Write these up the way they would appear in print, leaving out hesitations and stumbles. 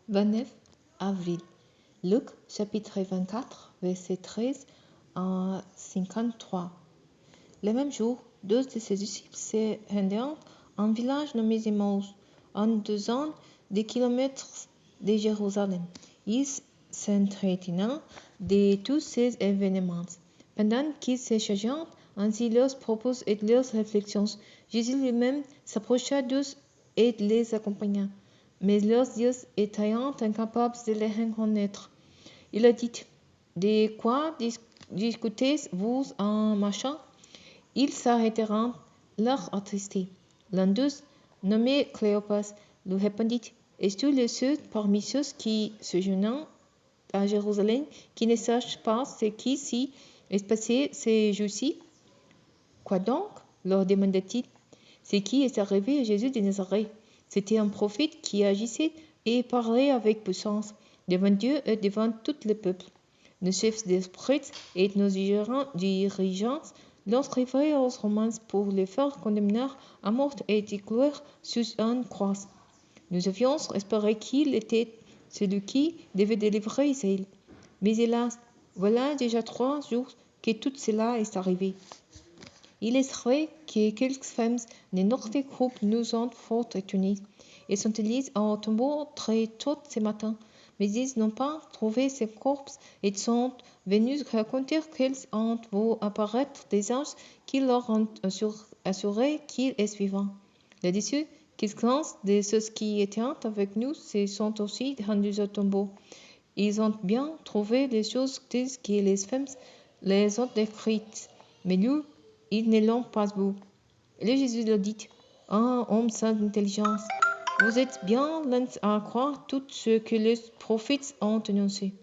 29 avril. Luc chapitre 24, verset 13 à 53. Le même jour, 12 de ses disciples se rendirent à un village nommé Emmaüs, à 200 kilomètres de Jérusalem. Ils s'entretenaient de tous ces événements. Pendant qu'ils s'échangeaient ainsi leurs propos et leurs réflexions, Jésus lui-même s'approcha d'eux et les accompagna. Mais leurs yeux étaient incapables de les reconnaître. Il a dit, « De quoi discutez-vous en marchant ?» Ils s'arrêtèrent, l'air attristé. L'un d'eux, nommé Cléopas, lui répondit, « Es-tu le seul parmi ceux qui séjournent à Jérusalem qui ne sache pas ce qui s'y est passé ces jours-ci ?» Quoi donc leur demanda-t-il. Ce qui est arrivé à Jésus de Nazareth. C'était un prophète qui agissait et parlait avec puissance devant Dieu et devant tout le peuple. Nos chefs des prêtres et nos dirigeants l'ont livré aux Romains pour le faire condamner à mort et éclouer sur une croix. Nous avions espéré qu'il était celui qui devait délivrer Israël. Mais hélas, voilà déjà 3 jours que tout cela est arrivé. Il est vrai que quelques femmes de notre groupe nous ont fort étonnés. Elles sont allées au tombeau très tôt ce matin, mais ils n'ont pas trouvé ces corps et sont venus raconter qu'elles ont vu apparaître des anges qui leur ont assuré qu'il est vivant. Là-dessus, quelques-uns de ceux qui étaient avec nous se sont aussi rendus au tombeau. Ils ont bien trouvé les choses telles que les femmes les ont décrites, mais nous, ils ne l'ont pas vu. Le Jésus leur dit, « homme sans intelligence, vous êtes bien lents à croire tout ce que les prophètes ont annoncé.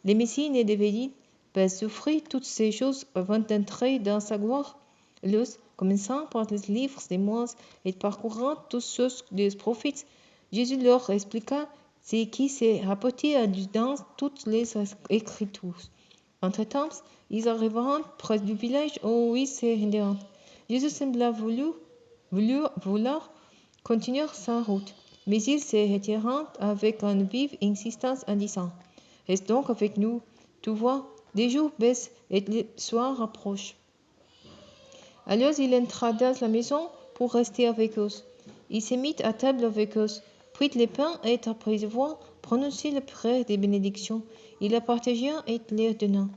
Le Messie ne devait pas souffrir toutes ces choses avant d'entrer dans sa gloire. » Los, commençant par les livres des Moïse et parcourant tous ceux des prophètes, Jésus leur expliqua ce qui s'est rapporté dans toutes les Écritures. Entre-temps, ils arrivèrent près du village où ils se rendirent. Jésus sembla vouloir continuer sa route, mais il se retira avec une vive insistance en disant, « Reste donc avec nous, tu vois, les jours baissent et le soir approche. » Alors il entra dans la maison pour rester avec eux. Il se mit à table avec eux, prit le pain et après avoir prononcé la prière de bénédiction, il la partagea et leur donna.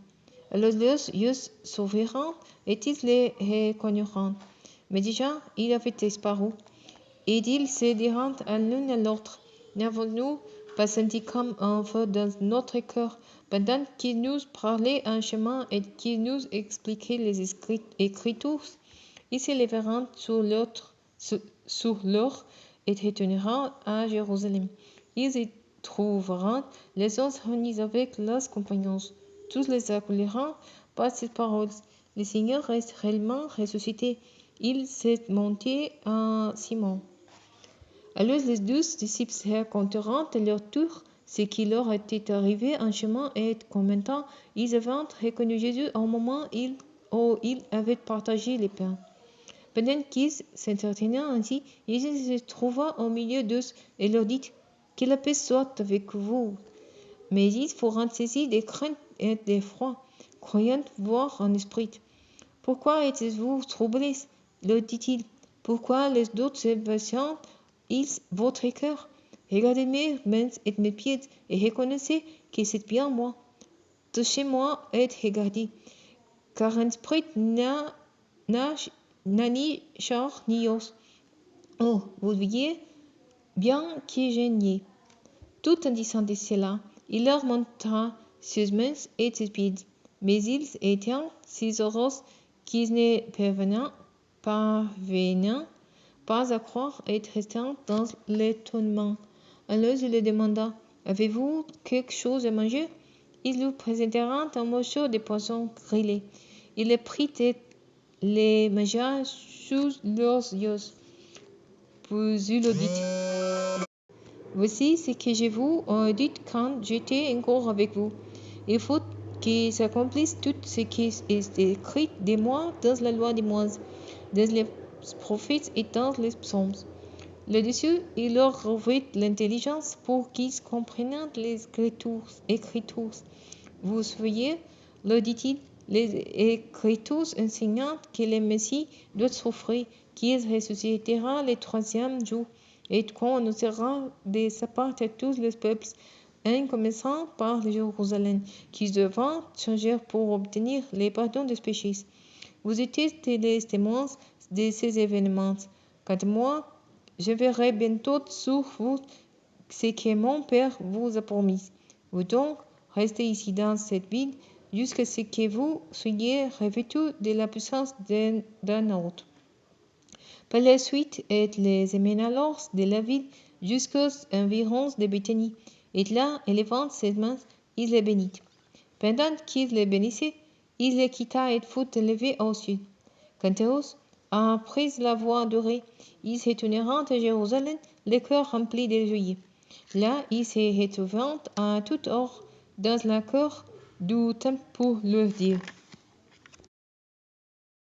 Alors leurs yeux s'ouvrirent et ils les reconnurent. Mais déjà, il avait disparu. Et ils se dirent à l'un à l'autre, « N'avons-nous pas senti comme un feu dans notre cœur pendant qu'il nous parlait en chemin et qu'il nous expliquait les Écritures ?» Ils se levèrent sur leur et retournèrent à Jérusalem. Ils y trouvèrent les uns réunis avec leurs compagnons. Tous les accueillirent par cette parole. Le Seigneur est réellement ressuscité. Il s'est monté à Simon. Alors les 12 disciples racontèrent à leur tour ce qui leur était arrivé en chemin et commentant, ils avaient reconnu Jésus au moment où il avait partagé les pains. Pendant qu'ils s'entretenaient ainsi, Jésus se trouva au milieu d'eux et leur dit, « Que la paix soit avec vous. » Mais ils furent saisis de crainte et d'effroi, croyant voir un esprit. « Pourquoi êtes-vous troublés ?» leur dit-il. « Pourquoi les doutes vacillent-ils votre cœur? Regardez mes mains et mes pieds et reconnaissez que c'est bien moi. Touchez-moi et regardez, car un esprit n'a ni chair ni os. Oh, vous voyez bien que je n'y ai. » Tout en disant de cela, il leur montra ses mains et ses pieds. Mais ils étaient si heureux qu'ils ne parvenaient pas à croire et restaient dans l'étonnement. Alors il leur demanda, « Avez-vous quelque chose à manger ?» Ils lui présentèrent un morceau de poisson grillé. Il le prit et les mangea sous leurs yeux. Puis il leur dit, « Voici ce que je vous ai dit quand j'étais encore avec vous. Il faut que s'accomplisse tout ce qui est écrit de moi dans la loi de Moïse, dans les prophètes et dans les psaumes. » Là-dessus, il leur revêt l'intelligence pour qu'ils comprennent les Écritures. Vous voyez, leur dit-il, les Écritures enseignent que le Messie doit souffrir, qu'il ressuscitera le troisième jour, et qu'on annoncera de sa part à tous les peuples, en commençant par Jérusalem, qu'ils devront changer pour obtenir le pardon des péchés. Vous êtes les témoins de ces événements. Quant à moi, je verrai bientôt sur vous ce que mon Père vous a promis. Vous donc, restez ici dans cette ville jusqu'à ce que vous soyez revêtus de la puissance d'un autre. Par la suite, il les amène alors de la ville jusqu'aux environs de Béthanie. Et là, élevant ses mains, il les bénit. Pendant qu'il les bénissait, il les quitta et fut élevé au ciel. Quant à eux, après l'avoir adoré, ils s'étonnèrent à Jérusalem, le cœur rempli de joie. Là, ils se retrouvèrent à toute heure dans la cour du temple pour leur dire